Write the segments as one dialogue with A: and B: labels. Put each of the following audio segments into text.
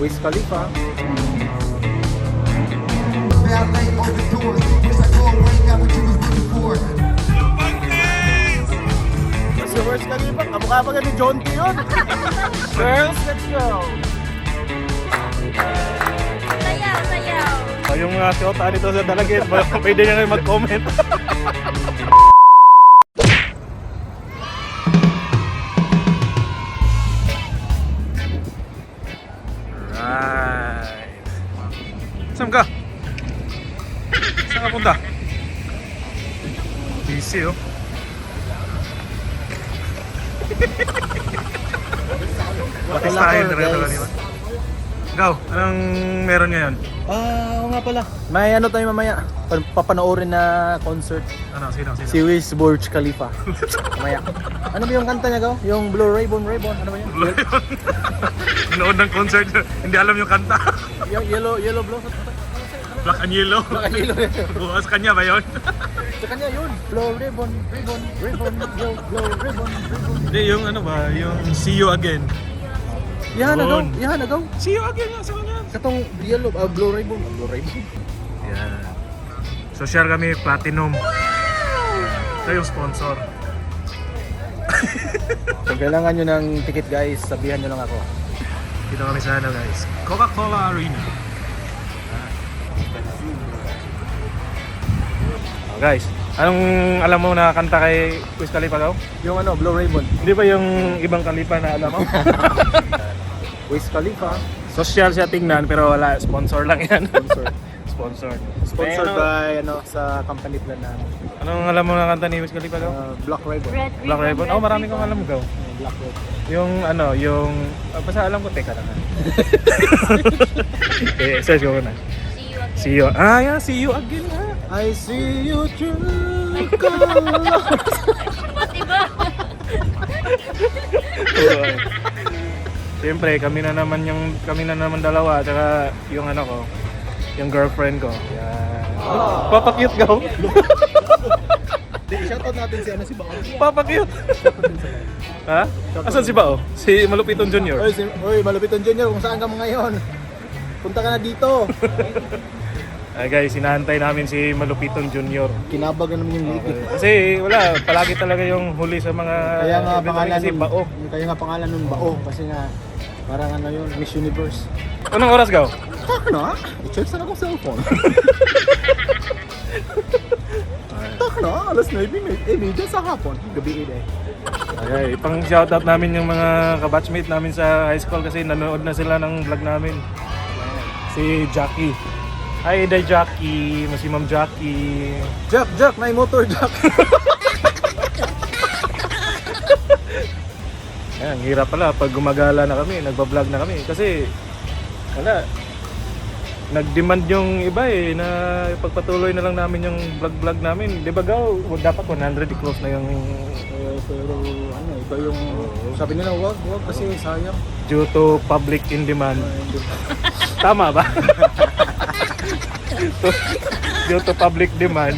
A: Wiz Khalifa. Kasi Wiz Khalifa, kamukha pa ni John T yun. Girls, let's go!
B: Sayaw, sayaw.
C: Yung shota nito sa Dalagit, pwede nyo na mag-comment. Right. Saan ka? Saan ka punta? Busy oh. Batis tayo, dire-dire di ba? Ikaw, anong meron ngayon?
A: Oo nga pala. May ano tayo mamaya. Papanoorin na concert.
C: Ano, sino?
A: Si Wiz Burj Khalifa. Mamaya. Ano ba yung kanta niya gaw? Yung Blue Raybon, ano ba yun?
C: Nood ng concert, hindi alam yung kanta.
A: Yung yellow blow.
C: Black and Yellow.
A: Black and Yellow.
C: Bukas kanya ba yun?
A: Sa kanya yun. Blow ribbon, blow ribbon.
C: Hindi, yung ano ba, yung See You Again.
A: Yan na gaw.
C: Yun.
A: Yan na gaw.
C: See You Again nga sa kanya.
A: Katong yellow, blue ribbon. Blue ribbon.
C: Yan. So share kami Platinum. Ito yung sponsor.
A: Kung kailangan nyo ng ticket guys, sabihan nyo lang ako.
C: Dito kami sa ano guys, Coca-Cola Arena. Oh, guys, anong alam mo na kanta kay Wiz Khalifa daw?
A: Yung ano, Blue Ribbon.
C: Hindi ba yung ibang Khalifa na alam mo?
A: Wiz Khalifa.
C: Social siya tingnan pero wala, sponsor lang yan.
A: Sponsor.
C: Sponsor.
A: Sponsored
C: Ano-
A: by sa company plan na
C: Anong alam mo na kanta ni Wiz Khalifa daw?
A: Black Ribbon.
C: Black Ribbon? Oh, marami kang alam gaw.
A: Black Ribbon.
C: Yung ano, yung basta alam ko, teka lang ha. Search ko na.
B: See you again.
C: See you. Ah, yeah, see you again ha.
A: I see you through colors.
B: Ba't iba?
C: Siyempre, kami na naman dalawa, tsaka yung ano ko, yung girlfriend ko. Yan. Papakyut gaw.
A: Shoutout natin si Bao.
C: Papakyut. Ha? Asan si Bao? Si Malupiton Junior.
A: Oy, Malupiton Junior, kung saan ka mo ngayon? Punta ka na dito.
C: Ay guys, sinahantay namin si Malupiton Junior.
A: Kinabag na naman yung league.
C: Kasi wala, palagi talaga yung huli sa mga
A: Kaya nga
C: event
A: pangalan
C: kasi
A: nun,
C: Bao.
A: Kaya nga pangalan nun Bao kasi nga parang ano yun, Miss Universe.
C: Anong oras gaw?
A: Tak na? I-check sa akong cellphone. Tak na? Alas 9:30 sa hapon. Gabi eh.
C: Okay, pang shoutout namin yung mga kabatchmate namin sa high school kasi nanood na sila ng vlog namin. Si Jackie. Hi, Day Jackie. Si Ma'am Jackie.
A: Jack, may motor Jack.
C: Ayan, hirap pala pag gumagala na kami, nagbablog na kami. Kasi, wala. Nag-demand yung iba eh, na pagpatuloy na lang namin yung vlog namin. Di ba gaw, dapat 100 i-close na yung...
A: Pero ano, iba yung sabi nila wag kasi sayang.
C: Due to public in demand. Tama ba? Due to public demand,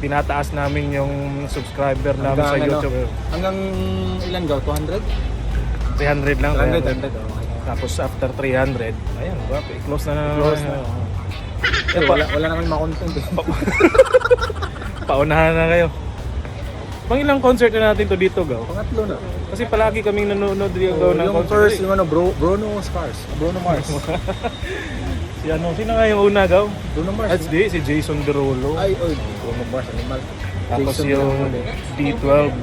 C: tinataas namin yung subscriber namin sa YouTube.
A: Hanggang ilan gaw? 200?
C: 300 lang.
A: 300.
C: Tapos after 300, ayan, i-close na.
A: Close na. Wala na kami ma-content eh.
C: Paunahan na kayo. Pang ilang concert na natin to dito, gaw?
A: Pangatlo na.
C: Kasi palagi kaming nanonood dito gaw ng
A: Yung
C: concert.
A: first, yung ano, Bruno Mars.
C: Si ano, sino nga yung una, gaw?
A: Bruno Mars.
C: That's si Jason Derulo.
A: Ay, Bruno Mars, animal.
C: Tapos
A: Jason
C: yung
A: Derulo.
C: D12.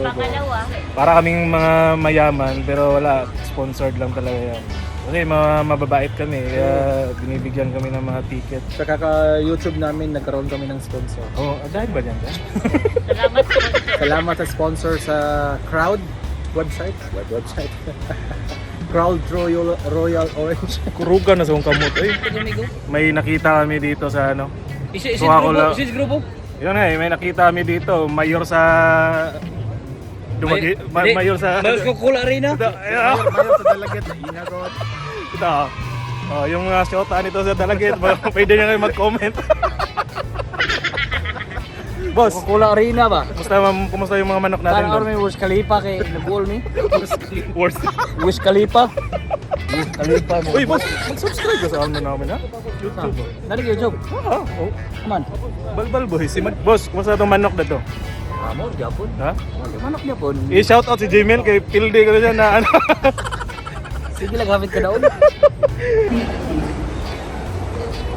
B: Pangalawa.
C: Para kaming mga mayaman, pero wala, sponsored lang talaga yan. Kasi mababait kami, kaya binibigyan kami ng mga ticket.
A: Sa kaka-YouTube namin, nagkaroon kami ng sponsor.
C: Oh, dahil ba dyan?
B: Salamat po.
A: Salamat sa sponsor sa Crowd website. Crowd Royal Orange.
C: Kurugan na sa kong kamot. Ay, may nakita kami dito sa ano.
D: Isis
C: Coca-Cola.
D: grupo?
C: Yun may nakita kami dito. Mayor sa... Mayor sa...
D: Coca-Cola Arena?
A: Mayor sa Dalagit. Inagot.
C: Ito. Oh, yung shota nito sa Dalagit. Pwede nyo kayo mag-comment. Boss,
A: Coca-Cola Arena ba?
C: kumusta yung mga manok natin
A: Parang
C: doon?
A: may Wiz Khalifa kay nag-goal ni.
C: Worst.
A: Wiz Khalifa. Wiz Khalifa mo.
C: Uy, boss, mag-subscribe ka sa ano namin, ha? YouTube.
A: Nari YouTube.
C: Oo. Oh.
A: Come on.
C: Balbal boy. Boss, kumusta itong manok na to?
A: Amor, Japon.
C: Ha?
A: Manok niya po.
C: I-shoutout si Jimel kay Pilde ko na dyan na ano.
A: Sige lang, gamit ka daon.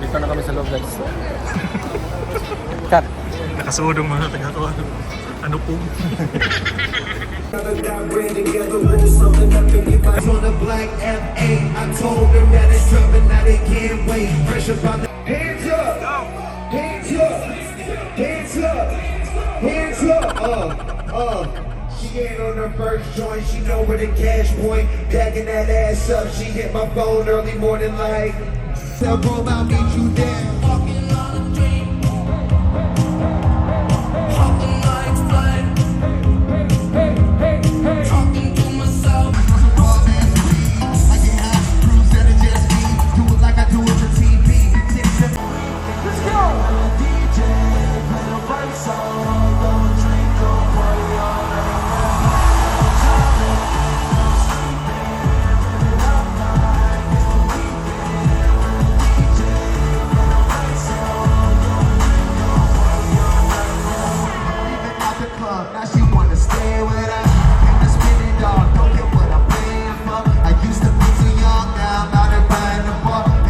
A: Dito na kami sa loob, guys. Cut.
C: Nakasudong mga taga-tuwa. Ano po?
D: On the black F8, I told them that it's trouble, now they can't wait. Pressure by the hands up, hands up, hands up, hands up. She ain't on her first joint, she know where the cash point. Backing that ass up, she hit my phone early morning like, tell bro I'll meet you there. Walking on a dream, hopping like flight. Talking to myself. I can have crews that are just me. Do it like I do it for TV. Let's go. DJ, play the right song. Don't drink, don't party all night. Leaving out the club, now she wanna stay with us. And the spinning dog, don't get what I'm paying for. I used to be too young, now I'm out and buying the bar. And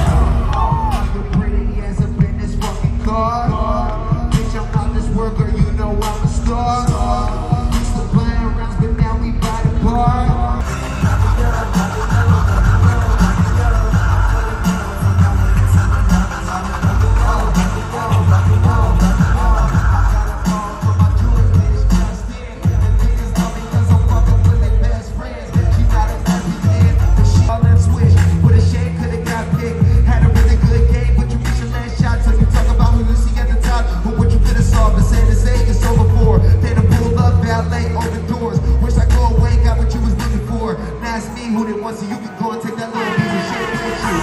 D: then you're pretty as a business fucking car. Bitch, I'm not this worker, you know I'm a star. Used to play around, but now we by the bar. Who didn't want so you can go and take that little piece of shit with you.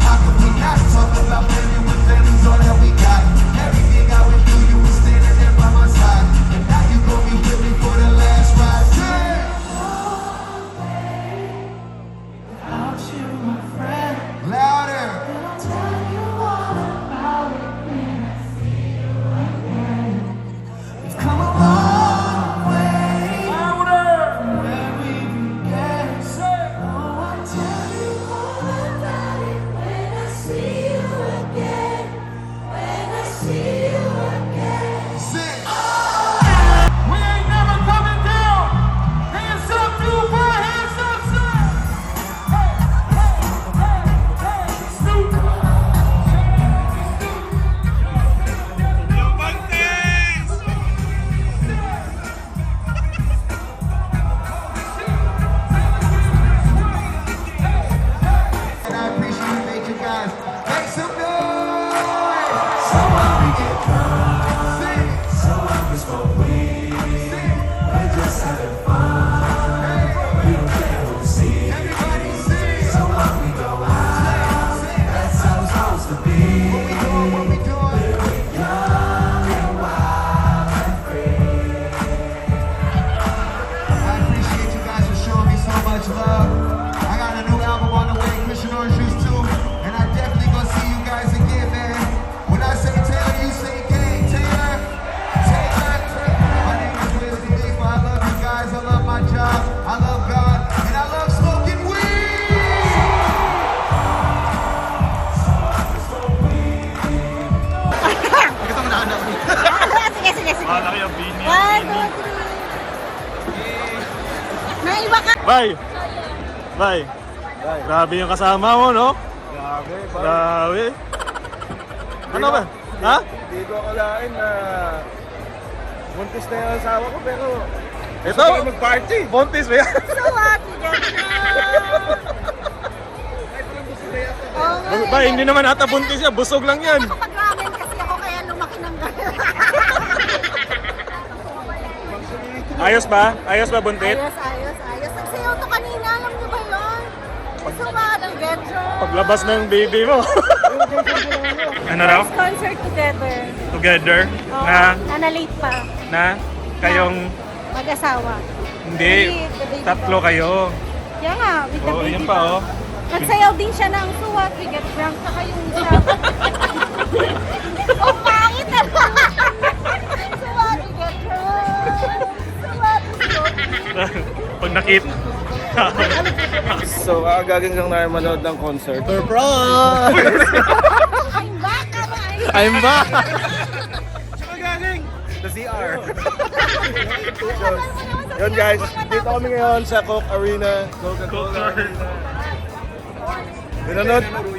D: How could we not talk about family when family's all that we got? Everything I went through, you were standing there by my side. And now you gon' be with me for the last ride. Louder. We've come a long way. Louder. From where we began. Oh, I'll tell you all about it when I see you again. When I see you again. Sing. We ain't never coming down. Hands up, Dubai. Hands up, son. Hey, hey, hey, hey. Snoop. And I appreciate you guys. Make some noise. So what we get drunk. Sing. So what we smoke weed. Sing. We're just having fun. We don't care who sees. Everybody sing. So what we go out. Sing. That's how it's supposed to be. What we doing? What we doing? Living young and wild and free. I appreciate you guys for showing me so much love. I got a new album on the way, Christian Orange Juice 2, and I definitely gonna see you guys again, man. When I say Taylor, you say gang. Taylor, Taylor. My name is Wiz Khalifa. I love you guys. I love my job. I love God, and I love smoking
B: Sige, sige, sige.
C: Malaki ang bini.
B: 1, 2, 3. Naiba ka.
C: Bye! Bye! Grabe yung kasama mo, no?
A: Grabe,
C: Grabe. Ano ba? Ha?
A: Hindi ko akalain na buntis na yung asawa ko, pero
C: Ito?
A: mag-party.
C: Bontis ba yan?
B: So what? We don't know.
C: Ba, hindi naman ata buntis yan. Busog lang yan.
B: Kapag ramen kasi ako kaya lumaki ng gano'n.
C: Ayos ba? Ayos ba, buntit?
B: Ayos. Nagsayaw to kanina, alam niyo ba yun? So what, together?
C: Paglabas ng baby mo. Ano raw?
B: Concert together.
C: Together?
B: Oo,
C: Na?
B: nanalate pa.
C: Na? Kayong...
B: Mag-asawa.
C: Hindi.
B: the baby
C: Tatlo kayo.
B: Kaya nga, with the
C: Oo,
B: baby
C: yun pa oh.
B: Nagsayaw din siya ng So What We Get Drunk, saka yung isa. Oh, pangit na! So What We Get Drunk. So What We Get Drunk.
C: Pag nakit.
A: So, gagawin lang na manood ng concert. Surprise!
B: I'm back!
A: I'm back! The CR. Yun guys, dito kami ngayon sa Coke Arena, Coca-Cola Arena.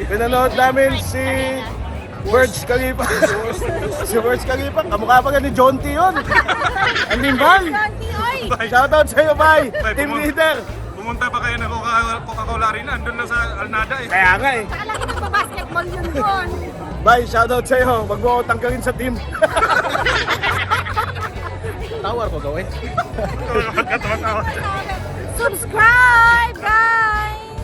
A: Pinanood namin si Burj Khalifa. Si Burj Khalifa, kamukha pa ni John T yun. Andin bang?
B: Auntie, oy!
A: Shoutout sa'yo, bye!
C: Bye,
A: Team
C: pumunta.
A: leader!
C: Pumunta pa kayo ng Coca-Cola Arena. Andun lang sa Alnada eh.
A: Kaya nga eh.
B: Saka lagi nagpa-basketball yun doon.
A: Bye, shoutout sa'yo. Wag mo ako tanggalin sa team. Tawar ko gawin.
B: Subscribe, guys!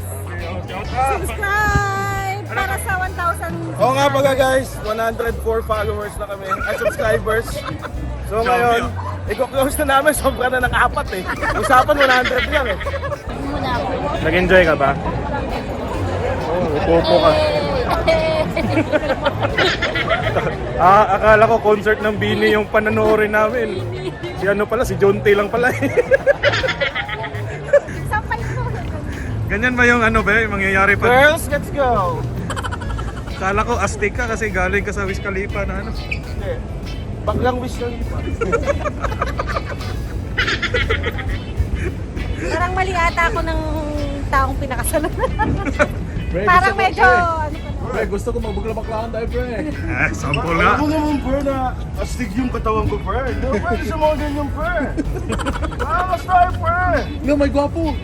B: Subscribe! Para sa 1,000.
A: Oo nga pala guys, 104 followers na kami, at subscribers. So ngayon, i-close na namin, sobra na ng 4 eh. Usapan 100 lang eh.
C: Nag-enjoy ka ba? Oo, upo ka. Akala ko concert ng Bini yung pananoorin namin. Si ano pala, si John T lang pala eh.
B: Sampay ko.
C: Ganyan ba yung ano ba, yung mangyayari pa?
A: Girls, let's go!
C: Akala ko astig ka kasi galing ka sa Wiz Khalifa na ano.
A: Hindi. Baklang wish lang ipa.
B: Parang mali ata ako ng taong pinakasalan. Parang medyo, ano pa na.
A: Pre, gusto ko magbugla-baklahan tayo, pre.
C: Sample nga.
A: Alam mo naman, pre, na astig yung katawan ko, pre. No, pre, isa mo din yung pre. Mas tayo, pre. No, may gwapo.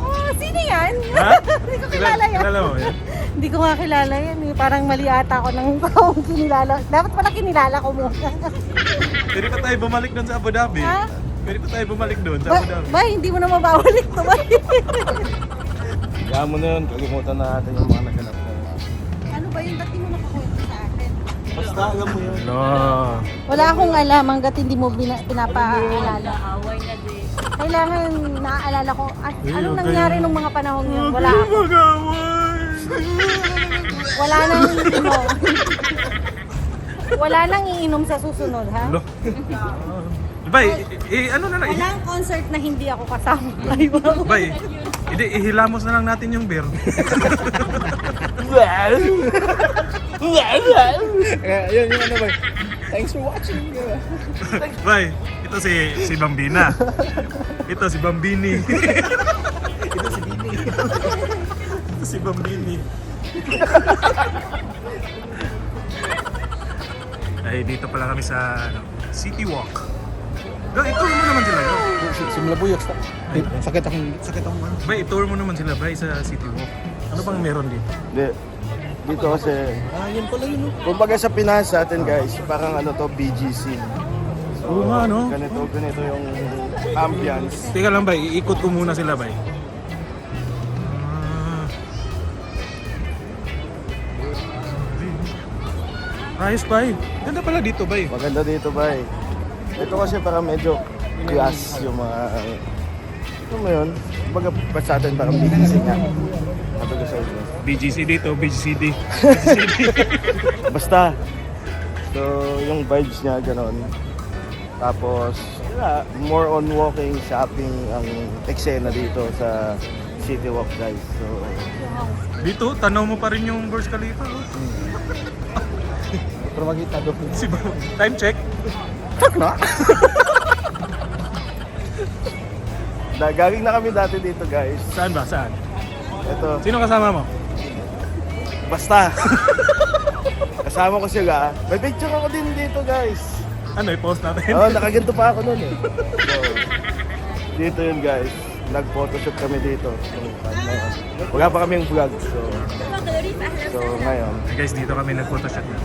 B: Oh, sino yan?
C: Ha?
B: Hindi ko kilala yan.
C: Kilala mo yan?
B: Hindi ko nga kilala yan. Eh. Parang mali ata ako ng taong kinilala. Dapat pala kinilala ko muna.
C: Pwede pa tayo bumalik doon sa Abu Dhabi.
B: Ha?
C: Pwede pa tayo bumalik doon sa
B: Ba,
C: Abu Dhabi.
B: ba, hindi mo na mabawalik to ba?
A: Kaya mo na yun, kalimutan na natin yung mga naganap na yun.
B: Ano ba yun? Ba't di mo nakakwento sa akin?
A: Basta alam mo yun.
C: No.
B: Wala akong alam hanggat hindi mo pinapaalala. Kailangan naaalala ko. Anong nangyari nung mga panahon yun? Wala ako. Wala nang iinom. Wala nang iinom sa susunod, ha?
C: Lo. Bay, ano na lang.
B: Walang concert na hindi ako kasama.
C: Bay, hindi, ihilamos na lang natin yung beer.
A: Yun yung ano ba? Thanks for watching.
C: Bay, ito si Bambina. Ito si Bambini.
A: Ito si Bini.
C: Ito si Bambini. Ay, dito pala kami sa City Walk. I-tour mo naman sila, no?
A: Simula buyok. Sakit akong ano.
C: Bay, i-tour mo naman sila, Bay, sa City Walk. Ano bang meron dito?
A: Hindi. Dito kasi, Yun pala yun.
E: Kumbaga sa Pinas sa atin guys, parang ano to, BGC.
C: Oo nga, no?
E: Ganito yung ambience.
C: Teka lang, Bay, iikot ko muna sila, Bay. Ayos, Bay. Ganda pala dito, Bay.
E: Maganda dito ba eh. Ito kasi parang medyo class yung mga, ano mo yun? Kumbaga pa sa atin parang BGC nga. Sabi ko sa inyo.
C: BGC dito, BGCD.
E: Basta. So, yung vibes niya gano'n. Tapos, yeah, more on walking, shopping ang eksena dito sa City Walk guys. So,
C: Dito, tanaw mo pa rin yung Burj Khalifa. Oh.
A: Pero magkita doon.
C: Time check.
E: galing na kami dati dito guys.
C: Saan ba? Saan?
E: Ito,
C: Sino kasama mo?
E: basta. Kasama ko sila. May picture ako din dito guys.
C: Ano, i-post natin?
E: Oo, nakaganto pa ako nun eh. So, dito yun guys. Nag-photoshoot kami dito. Wala pa kaming vlog. So, So ngayon,
C: Guys, dito kami nag-photoshoot na.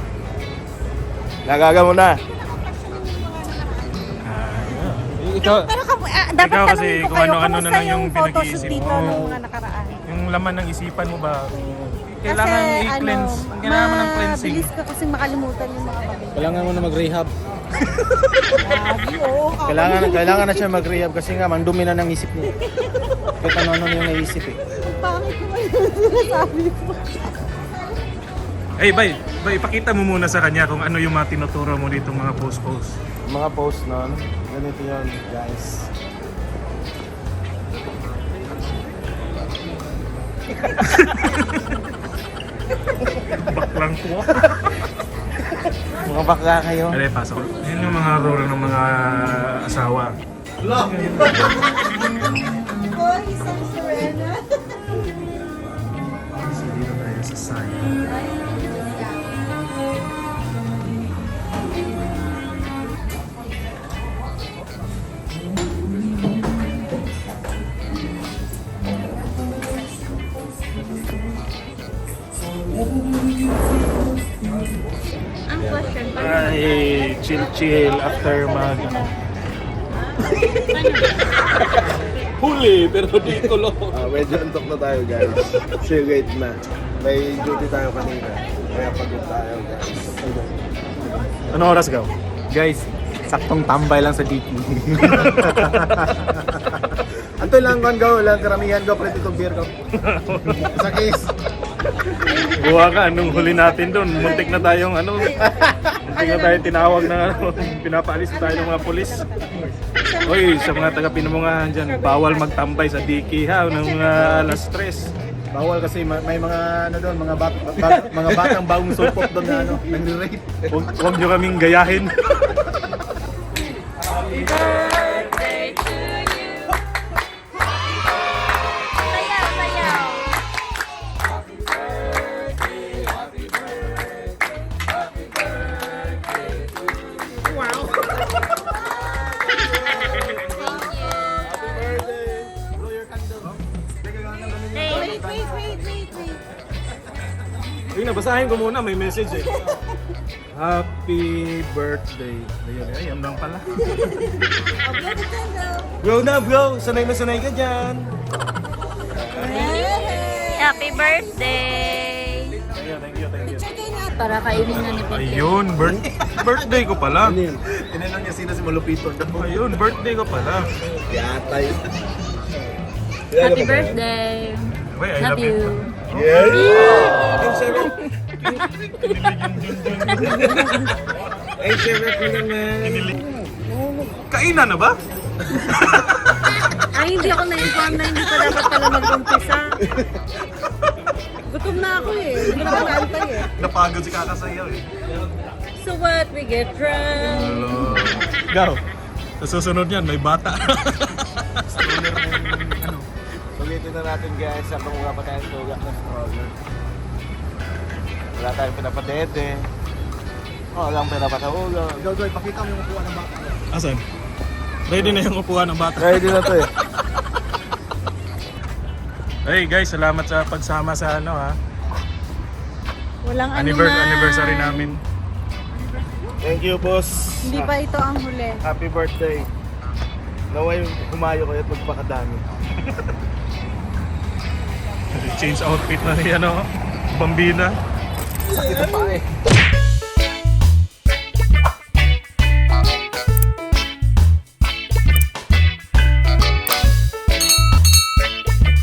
E: nagaga mo na.
C: Ikaw,
B: Pero dapat
C: Ikaw kasi
B: tanungin ko
C: kung
B: kayo,
C: ano-ano na
B: kamusta
C: lang yung
B: photoshoot
C: pinag-iisip
B: dito
C: mo.
B: nung mga nakaraan?
C: yung laman ng isipan mo ba? Kailangan i-cleanse. Kailangan mo ng cleansing.
B: mabilis ka kasi makalimutan yung mga bagay.
F: Kailangan mo na mag-rehab.
B: Grabe, oo.
F: Kailangan na siya mag-rehab kasi nga mandumi na ng isip niya. Kahit ano-ano na yung naisip eh.
B: Bakit ko yung sinasabi ko?
C: Bay, ipakita mo muna sa kanya kung ano yung mga tinuturo mo dito mga post-post.
E: Mga post nun, ganito yun guys.
C: Baklang po.
E: Mga bakla kayo.
C: Alay, pasok. Yan yung mga role ng mga asawa.
B: Boy, isang Serena.
C: So, dito tayo sa side.
B: Ang question pa.
C: Ay, chill after mag... Huli, pero di ko lo.
E: Medyo antok na tayo guys. Kasi late na. May duty tayo kanina. Kaya pagod tayo guys.
C: Anong oras gaw?
F: Guys, saktong tambay lang sa DP.
E: Anto lang kan gaw, lang karamihan gaw pre itong beer gaw. Sa case.
C: Buha ka, anong huli natin doon? Muntik na tayong muntik na tayong tinawag na pinapaalis na tayo ng mga pulis. Oy, sa mga taga-Pinamungahan dyan, bawal magtambay sa Diki ha, ng mga alas 3.
F: Bawal kasi may mga ano doon, mga batang bagong sulpot doon na nagre-rape.
C: Huwag nyo kaming gayahin.
B: Sayaw, sayaw. Wait.
C: Uy, nabasahin ko muna, may message eh. Happy birthday. Ayun lang pala.
E: Bro na bro, sanay na sanay ka dyan.
B: Happy birthday!
C: Thank you.
B: Para kainin na ni Pipi.
C: Ayun, birthday ko pala.
E: Tinanong niya sino si Malupito.
C: Ayun, birthday ko pala.
E: Yatay.
B: Happy birthday!
C: Wait, I
B: Love you.
E: Yeah. Ay, syempre ko naman.
C: Kainan na ba?
B: Ay, hindi ako na-inform na hindi pa dapat pala mag-umpisa. Gutom na ako eh. Hindi ko na mag-antay eh.
C: Napagod si Kakasayaw eh.
B: So what? We get drunk.
C: Gaw, sa susunod yan, may bata.
E: Sulitin na natin guys, sa mga pa tayong tugak na stroller. Wala tayong pinapadete. Walang pinapataulo.
F: Goy, pakita mo yung upuan ng bata.
C: Asan? Ready na yung upuan ng bata.
E: Ready na to eh.
C: Hey guys, salamat sa pagsama sa
B: Walang
C: anniversary namin.
E: Thank you boss.
B: Hindi pa ito ang huli.
E: Happy birthday. Naway kumayo kayo at magpakadami.
C: Change outfit na ni Bambina.
E: Sakit na pa eh.